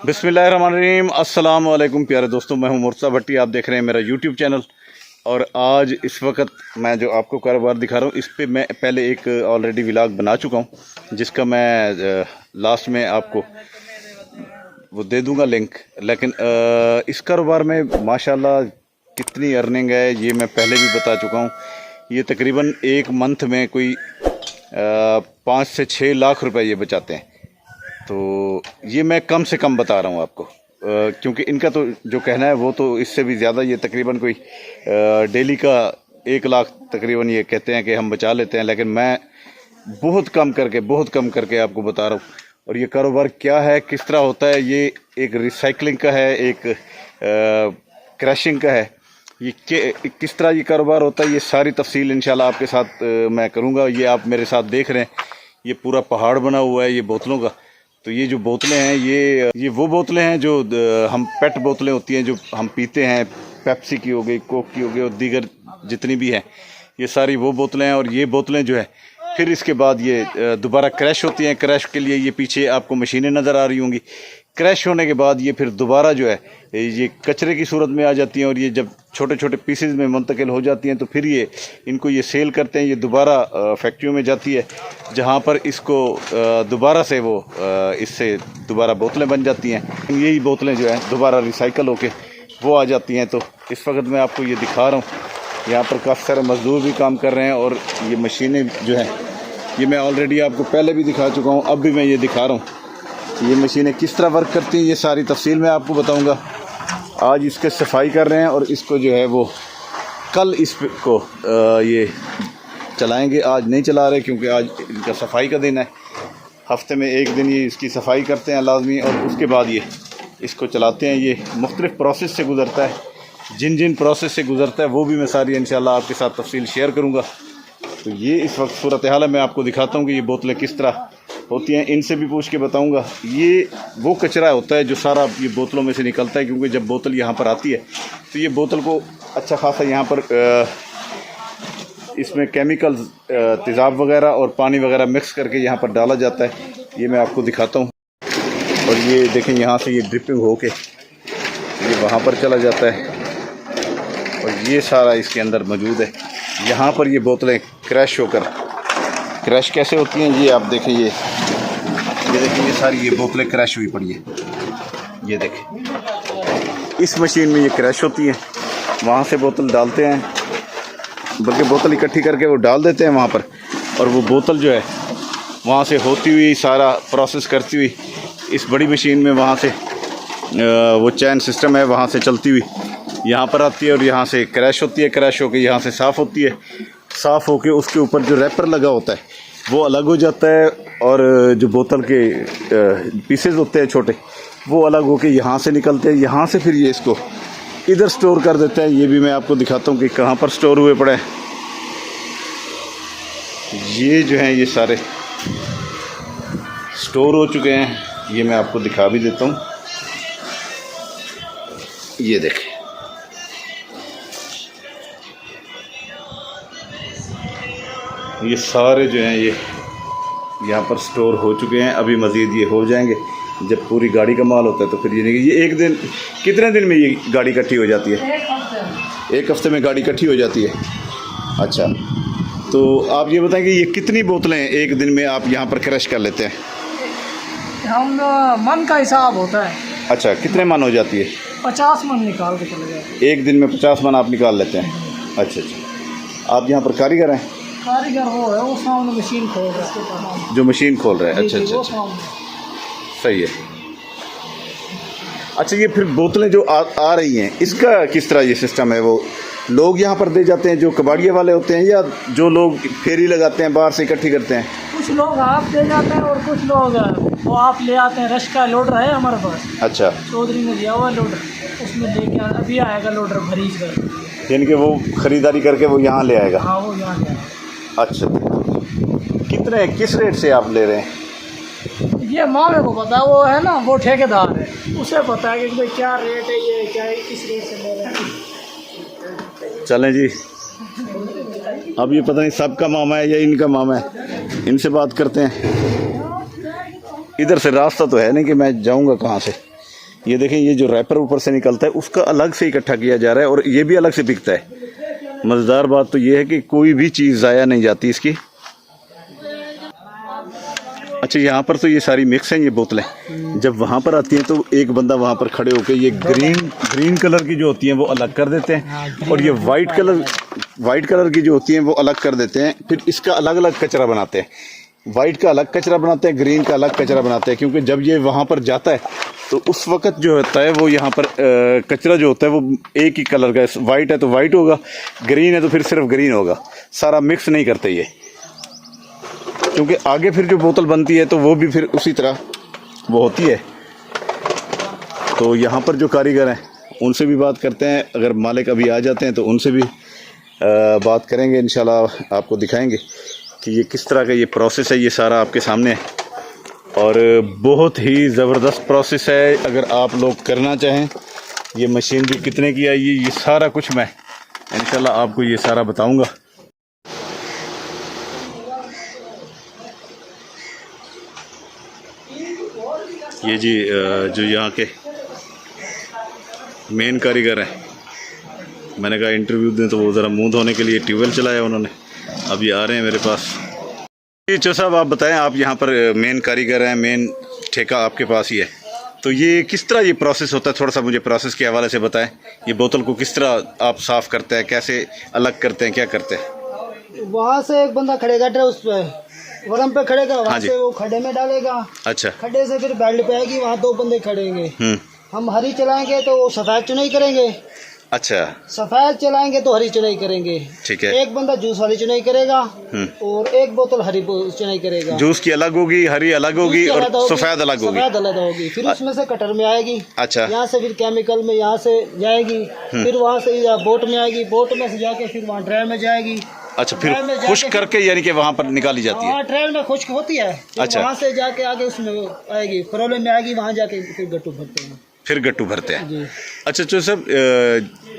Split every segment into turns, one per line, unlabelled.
बिस्मिल्लाहिर्रहमानिर्रहीम। अस्सलाम वालेकुम प्यारे दोस्तों, मैं हूं मुर्तज़ा भट्टी। आप देख रहे हैं मेरा यूट्यूब चैनल। और आज इस वक्त मैं जो आपको कारोबार दिखा रहा हूं, इस पे मैं पहले एक ऑलरेडी व्लॉग बना चुका हूं, जिसका मैं लास्ट में आपको वो दे दूंगा लिंक। लेकिन इस कारोबार में माशाल्लाह कितनी अर्निंग है ये मैं पहले भी बता चुका हूँ। ये तकरीबन एक मंथ में कोई 5 से 6 लाख रुपए ये बचाते हैं। तो ये मैं कम से कम बता रहा हूँ आपको, क्योंकि इनका तो जो कहना है वो तो इससे भी ज़्यादा, ये तकरीबन कोई डेली का 1 लाख तकरीबन ये कहते हैं कि हम बचा लेते हैं। लेकिन मैं बहुत कम करके आपको बता रहा हूँ। और ये कारोबार क्या है, किस तरह होता है, ये एक रिसाइकलिंग का है, एक क्रैशिंग का है। ये किस तरह ये कारोबार होता है, ये सारी तफसील इंशाल्लाह आपके साथ मैं करूँगा। ये आप मेरे साथ देख रहे हैं, ये पूरा पहाड़ बना हुआ है ये बोतलों का। तो ये जो बोतलें हैं ये वो बोतलें हैं जो हम पेट बोतलें होती हैं जो हम पीते हैं, पेप्सी की हो गई, कोक की हो गई और दीगर जितनी भी हैं, ये सारी वो बोतलें हैं। और ये बोतलें जो है फिर इसके बाद ये दोबारा क्रैश होती हैं। क्रैश के लिए ये पीछे आपको मशीनें नज़र आ रही होंगी। क्रैश होने के बाद ये फिर दोबारा जो है ये कचरे की सूरत में आ जाती हैं। और ये जब छोटे छोटे पीसेज में मुंतकिल हो जाती हैं तो फिर ये इनको ये सेल करते हैं। ये दोबारा फैक्ट्रियों में जाती है, जहाँ पर इसको दोबारा से वो इससे दोबारा बोतलें बन जाती हैं। यही बोतलें जो हैं दोबारा रिसाइकल होके वो आ जाती हैं। तो इस वक्त मैं आपको ये दिखा रहा हूँ, यहाँ पर काफ़ी सारे मज़दूर भी काम कर रहे हैं। और ये मशीनें जो हैं ये मैं ऑलरेडी आपको पहले भी दिखा चुका हूँ, अब भी मैं ये दिखा रहा हूँ। ये मशीनें किस तरह वर्क करती हैं ये सारी तफसील मैं आपको बताऊँगा। आज इसके सफाई कर रहे हैं और इसको जो है वो कल इसको ये चलाएंगे। आज नहीं चला रहे क्योंकि आज इनका सफाई का दिन है। हफ्ते में एक दिन ये इसकी सफाई करते हैं लाजमी, और उसके बाद ये इसको चलाते हैं। ये मुख्तलिफ़ प्रोसेस से गुज़रता है, जिन प्रोसेस से गुज़रता है वो भी मैं सारी इंशाल्लाह आपके साथ तफसील शेयर करूँगा। तो ये इस वक्त सूरत हाल है, मैं आपको दिखाता हूँ कि ये बोतलें किस तरह होती हैं। इनसे भी पूछ के बताऊँगा। ये वो कचरा होता है जो सारा ये बोतलों में से निकलता है, क्योंकि जब बोतल यहाँ पर आती है तो ये बोतल को अच्छा खासा यहाँ पर इसमें केमिकल तेज़ाब वगैरह और पानी वगैरह मिक्स करके यहाँ पर डाला जाता है। ये मैं आपको दिखाता हूँ। और ये देखें, यहाँ से ये ड्रिपिंग होके ये वहाँ पर चला जाता है और ये सारा इसके अंदर मौजूद है। यहाँ पर ये बोतलें क्रैश होकर, क्रैश कैसे होती हैं ये आप देखें। ये देखें, ये सारी ये बोतलें क्रैश हुई पड़ी है। ये देखें, इस मशीन में ये क्रैश होती है। वहाँ से बोतल डालते हैं, बल्कि बोतल इकट्ठी करके वो डाल देते हैं वहाँ पर। और वो बोतल जो है वहाँ से होती हुई सारा प्रोसेस करती हुई इस बड़ी मशीन में वहाँ से वो चैन सिस्टम है, वहाँ से चलती हुई यहाँ पर आती है और यहाँ से क्रैश होती है। क्रैश होकर यहाँ से साफ़ होती है। साफ़ होकर उसके ऊपर जो रैपर लगा होता है वो अलग हो जाता है, और जो बोतल के पीसेस होते हैं छोटे वो अलग होकर यहाँ से निकलते हैं। यहाँ से फिर ये इसको इधर स्टोर कर देते हैं। ये भी मैं आपको दिखाता हूँ कि कहाँ पर स्टोर हुए पड़े हैं। ये जो हैं ये सारे स्टोर हो चुके हैं। ये मैं आपको दिखा भी देता हूँ। ये देखें, ये सारे जो हैं ये यहाँ पर स्टोर हो चुके हैं। अभी मज़ीद ये हो जाएंगे जब पूरी गाड़ी का माल होता है। तो फिर ये एक दिन, कितने दिन में ये गाड़ी इकट्ठी हो जाती है? एक हफ्ते में गाड़ी इकट्ठी हो जाती है। अच्छा, तो आप ये बताएं कि ये कितनी बोतलें एक दिन में आप यहाँ पर क्रश कर लेते हैं?
हम मन का हिसाब होता है।
अच्छा, कितने मन हो जाती है?
50 मन निकाल के चले जाते हैं।
एक दिन में 50 मन आप निकाल लेते हैं? अच्छा, आप यहाँ पर कारीगर हैं?
कारीगर वो है, वो सामने मशीन खोल रहा है,
जो मशीन खोल रहा है। अच्छा, सही है। अच्छा, ये फिर बोतलें जो आ रही हैं इसका किस तरह ये सिस्टम है? वो लोग यहाँ पर दे जाते हैं जो कबाड़िया वाले होते हैं, या जो लोग फेरी लगाते हैं बाहर से इकट्ठी करते हैं?
कुछ लोग आप दे जाते हैं और कुछ लोग वो आप ले आते हैं। रश का लोडर है हमारे पास। अच्छा, चौधरी में दिया हुआ लोडर, उसमें लेके अभी आएगा लोडर भरीज कर,
यानी कि वो ख़रीदारी करके वो यहाँ ले आएगा?
हाँ, वो यहाँ ले आएगा।
अच्छा, कितने, किस रेट से आप ले रहे हैं?
ये मामे को पता है, वो है ना, वो ठेकेदार है, उसे पता है कि भाई क्या रेट है, ये क्या है, किस रेट से ले रहे हैं।
चलें जी, अब ये पता नहीं सबका मामा है या इनका मामा है, इनसे बात करते हैं। इधर से रास्ता तो है नहीं कि मैं जाऊंगा कहाँ से। ये देखें, ये जो रैपर ऊपर से निकलता है उसका अलग से इकट्ठा किया जा रहा है और ये भी अलग से बिकता है। मज़ेदार बात तो ये है कि कोई भी चीज़ ज़ाया नहीं जाती इसकी। अच्छा, यहाँ पर तो ये सारी मिक्स हैं ये बोतलें। जब वहाँ पर आती हैं तो एक बंदा वहाँ पर खड़े होकर ये ग्रीन कलर की जो होती हैं वो अलग कर देते हैं और ये वाइट कलर की जो होती हैं वो अलग कर देते हैं। फिर इसका अलग अलग कचरा बनाते हैं, वाइट का अलग कचरा बनाते हैं, ग्रीन का अलग कचरा बनाते हैं, क्योंकि जब ये वहाँ पर जाता है तो उस वक़्त जो होता है वो यहाँ पर कचरा जो होता है वो एक ही कलर का, वाइट है तो वाइट होगा, ग्रीन है तो फिर सिर्फ ग्रीन होगा, सारा मिक्स नहीं करते ये, क्योंकि आगे फिर जो बोतल बनती है तो वो भी फिर उसी तरह वो होती है। तो यहाँ पर जो कारीगर हैं उनसे भी बात करते हैं, अगर मालिक अभी आ जाते हैं तो उनसे भी बात करेंगे, इंशाल्लाह आपको दिखाएंगे कि ये किस तरह का ये प्रोसेस है। ये सारा आपके सामने है और बहुत ही ज़बरदस्त प्रोसेस है। अगर आप लोग करना चाहें, ये मशीन भी कितने की आई है, ये सारा कुछ मैं इंशाल्लाह आपको ये सारा बताऊंगा। ये जी जो यहाँ के मेन कारीगर हैं, मैंने कहा इंटरव्यू दें तो वो ज़रा मुंह धोने के लिए ट्यूबवेल चलाया उन्होंने, अब ये आ रहे हैं मेरे पास। जी चो साहब, आप बताएं, आप यहाँ पर मेन कारीगर हैं, मेन ठेका आपके पास ही है, तो ये किस तरह ये प्रोसेस होता है, थोड़ा सा मुझे प्रोसेस के हवाले से बताएं। ये बोतल को किस तरह आप साफ़ करते हैं, कैसे अलग करते हैं, क्या करते हैं?
वहाँ से एक बंदा खड़ेगा उस पे वरम पे खड़ेगा, वहाँ से वो खड्डे में डालेगा।
अच्छा।
खड्डे से फिर बेल्ट पे आएगी, वहाँ दो बंदे खड़ेंगे। हम हरी चलाएंगे तो वो सफेद चुनाई करेंगे।
अच्छा।
सफेद चलाएंगे तो हरी चुनाई करेंगे।
ठीक है।
एक बंदा जूस वाली चुनाई करेगा और एक बोतल हरी चुनाई करेगा।
जूस की अलग होगी, हरी अलग होगी और सफेद अलग होगी।
सफेद अलग होगी, फिर उसमें से कटर में आएगी।
अच्छा।
यहाँ से फिर केमिकल में यहाँ से जाएगी, फिर वहाँ से बोट में आएगी, बोट में से जाके फिर वहाँ ड्रायर में जाएगी।
अच्छा, फिर खुश्क करके यानी कि वहाँ पर निकाली जाती है।
हाँ, ट्रेन में खुश्क होती है।
अच्छा।
वहाँ से जाके आगे उसमें आएगी, फरोले में आएगी, वहाँ जाके फिर गट्टू भरते हैं।
फिर गट्टू भरते हैं। अच्छा तो सब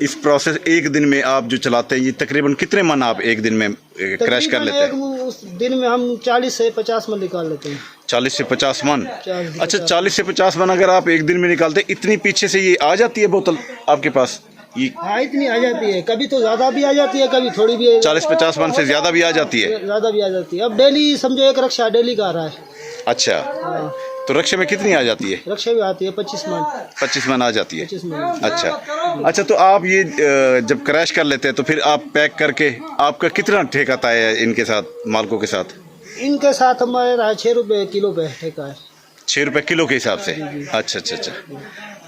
इस प्रोसेस एक दिन में आप जो चलाते हैं, ये तकरीबन कितने मन आप एक दिन में क्रैश कर लेते हैं?
उस दिन में हम 40 से 50 मन निकाल लेते हैं।
40 से 50 मन? अच्छा, 40 से 50 मन अगर आप एक दिन में निकालते हैं, इतनी पीछे से ये आ जाती है बोतल आपके पास?
हाँ, इतनी आ जाती है, कभी तो ज्यादा भी आ जाती है, कभी थोड़ी भी।
40-50 मन से ज्यादा भी आ जाती है?
ज्यादा भी आ जाती है। अब डेली समझो एक रक्षा डेली का आ रहा है।
अच्छा।
हाँ।
तो रक्षा में कितनी आ जाती है?
रक्षा भी आती है 25 मन।
25 मन आ जाती है?
25 मन।
अच्छा, तो आप ये जब क्रैश कर लेते हैं तो फिर आप पैक करके, आपका कितना ठेका तय है इनके साथ, मालकों के साथ?
इनके साथ हमारा 6 रुपए किलो पे ठेका है।
6 रुपए किलो के हिसाब से? अच्छा।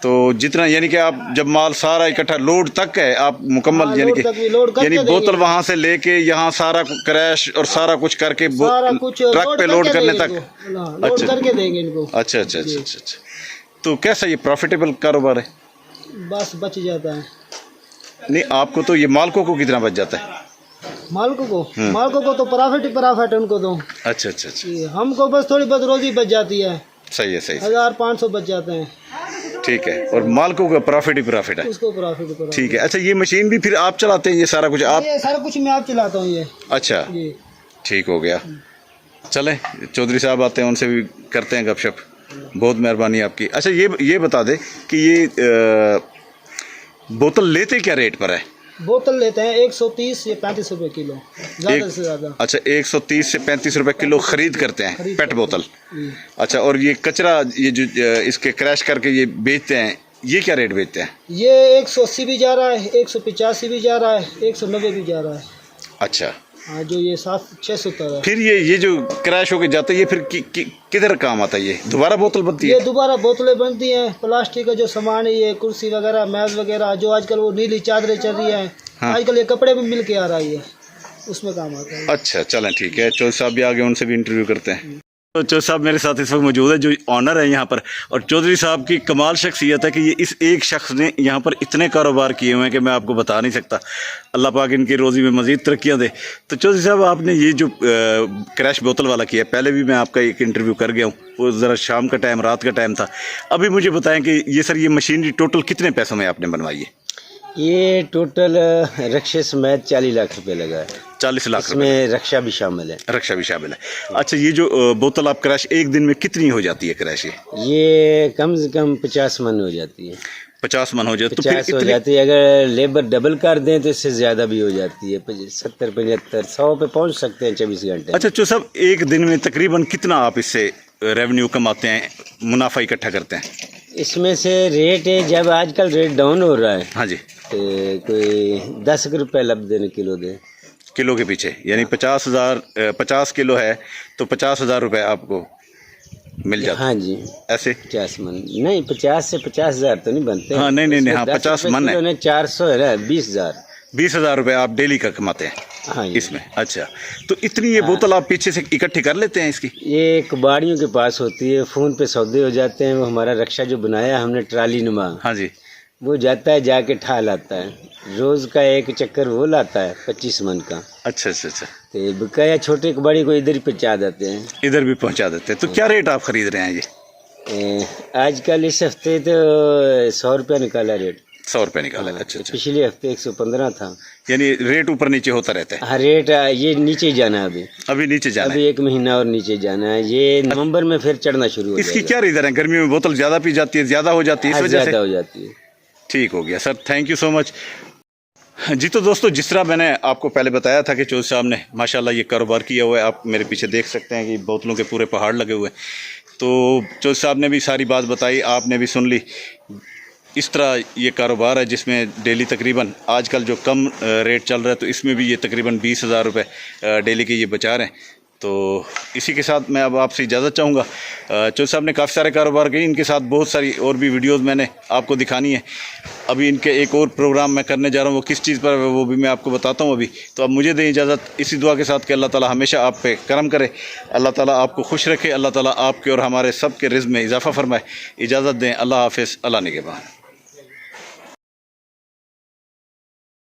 तो जितना यानी कि आप जब माल सारा इकट्ठा लोड तक है आप मुकम्मल, यानी बोतल वहाँ से लेके यहाँ सारा क्रैश और सारा कुछ करके ट्रक पे लोड करने तक?
अच्छा करके देंगे इनको।
अच्छा। तो कैसा ये प्रॉफिटेबल कारोबार है?
बस बच जाता है।
नहीं, आपको तो ये मालकों को कितना बच जाता है?
मालकों को तो प्रॉफिट उनको दो।
अच्छा।
हमको बस थोड़ी बहुत रोजी बच जाती है।
सही है।
1500 बच जाते हैं।
ठीक है। और मालकों का प्रॉफिट ही प्रॉफिट है?
उसको प्रॉफिट। ठीक
है। अच्छा, ये मशीन भी फिर आप चलाते हैं? ये सारा कुछ आप?
ये सारा कुछ मैं आप चलाता हूँ ये।
अच्छा, ठीक हो गया। चलें, चौधरी साहब आते हैं, उनसे भी करते हैं गपशप। बहुत मेहरबानी आपकी। अच्छा, ये बता दे कि ये बोतल लेते क्या रेट पर है?
बोतल लेते हैं 130 से 35 रुपए किलो, ज़्यादा से ज़्यादा।
अच्छा, 130 से 35 रुपए किलो खरीद करते हैं पेट बोतल। अच्छा, और ये कचरा ये जो इसके क्रैश करके ये बेचते हैं, ये क्या रेट बेचते हैं? ये
180 भी जा रहा है, 185 भी जा रहा है, 190 भी जा रहा है।
अच्छा।
हाँ, जो ये 700-600 है।
फिर ये जो क्रैश होके जाता है, ये फिर किधर काम आता है? ये दोबारा बोतल बनती है?
ये दोबारा बोतलें बनती हैं। प्लास्टिक का जो सामान है, ये कुर्सी वगैरह, मेज वगैरह, जो आजकल वो नीली चादरें चल रही है। हाँ। आजकल ये कपड़े में मिल के आ रहा है, उसमें काम आता है।
अच्छा, चलें, ठीक है। चौधरी साहब भी आगे, उनसे भी इंटरव्यू करते हैं। तो चौधरी साहब मेरे साथ इस वक्त मौजूद है, जो ऑनर है यहाँ पर। और चौधरी साहब की कमाल शख्सियत है कि ये इस एक शख्स ने यहाँ पर इतने कारोबार किए हुए हैं कि मैं आपको बता नहीं सकता। अल्लाह पाक इनकी रोज़ी में मज़ीद तरक्कियाँ दे। तो चौधरी साहब, आपने ये जो क्रैश बोतल वाला किया, पहले भी मैं आपका एक इंटरव्यू कर गया हूँ, वो ज़रा शाम का टाइम, रात का टाइम था। अभी मुझे बताएं कि ये सर, ये मशीनरी टोटल कितने पैसों में आपने बनवाई है?
ये टोटल रक्षा समेत 40 लाख रुपए लगा है।
40 लाख रुपए
इसमें रक्षा भी शामिल है।
रक्षा भी शामिल है। अच्छा, ये जो बोतल आप क्रैश एक दिन में कितनी हो जाती है क्रैश?
ये कम से कम 50 मन हो जाती है।
50 मन हो जाती है तो
50 हो जाती है। अगर लेबर डबल कर दें तो इससे ज़्यादा भी हो जाती है। 70, 75, 100 पे पहुंच सकते हैं 24 घंटे।
अच्छा जो सब एक दिन में तकरीबन कितना आप इससे रेवेन्यू कमाते हैं, मुनाफा इकट्ठा करते हैं?
इसमें से रेट है, जब आजकल रेट डाउन हो रहा है,
हाँ जी,
तो कोई 10 रुपये लब देने किलो दे,
किलो के पीछे, यानी 50 किलो है तो 50,000 रुपये आपको मिल जाता है।
हाँ जी,
ऐसे
50 मन नहीं, 50 से 50,000 तो नहीं बनते।
हाँ नहीं, हाँ 50 मन है,
400 है ना, 20,000
रुपये आप डेली का कमाते हैं।
हाँ जी।
इसमें अच्छा, तो इतनी ये बोतल आप पीछे से इकट्ठी कर लेते हैं इसकी?
ये कबाड़ियों के पास होती है, फ़ोन पे सौदे हो जाते हैं। वो हमारा रक्षा जो बनाया हमने ट्राली नुमा,
हाँ जी,
वो जाता है, जाके ठा लाता है। रोज़ का एक चक्कर वो लाता है 25 मन का।
अच्छा,
तो बकाया छोटे कबाड़ी को इधर ही पहुँचा देते हैं।
इधर भी पहुंचा देते हैं। तो क्या रेट आप खरीद रहे हैं ये?
आजकल इस हफ्ते तो 100 रुपया निकाला रेट।
100 रुपये निकाला। अच्छा,
पिछले हफ्ते 115 था।
यानी रेट ऊपर नीचे होता रहता है?
हाँ, रेट ये नीचे जाना है
अभी नीचे जाना
अभी 1 महीना और नीचे जाना है। ये नवंबर में फिर चढ़ना शुरू हो
इसकी क्या रीज़न है? गर्मी में बोतल ज़्यादा पी जाती है, ज़्यादा हो जाती है, इस वजह से
ज़्यादा हो जाती है।
ठीक हो गया sir, thank you so much जी। तो दोस्तों, जिस तरह मैंने आपको पहले बताया था कि चौधरी साहब ने माशाल्लाह ये कारोबार किया हुआ है। आप मेरे पीछे देख सकते हैं कि बोतलों के पूरे पहाड़ लगे हुए हैं। तो चौधरी साहब ने भी सारी बात बताई, आपने भी सुन ली। इस तरह ये कारोबार है जिसमें डेली तकरीबन आजकल जो कम रेट चल रहा है, तो इसमें भी ये तकरीबन 20,000 रुपये डेली के ये बचा रहे हैं। तो इसी के साथ मैं अब आपसे इजाज़त चाहूँगा। चौधरी साहब ने काफ़ी सारे कारोबार किए, इनके साथ बहुत सारी और भी वीडियोस मैंने आपको दिखानी है। अभी इनके एक और प्रोग्राम मैं करने जा रहा हूँ, वो किस चीज़ पर है वो भी मैं आपको बताता हूँ अभी। तो अब मुझे दें इजाज़त, इसी दुआ के साथ कि अल्लाह ताला हमेशा आप पे करम करे, अल्लाह ताला आपको खुश रखे, अल्लाह ताला आपके और हमारे सब के रिज़्क़ में इजाफ़ा फरमाए। इजाज़त दें, अल्लाह हाफ़िज़, अल्लाह निगहबान।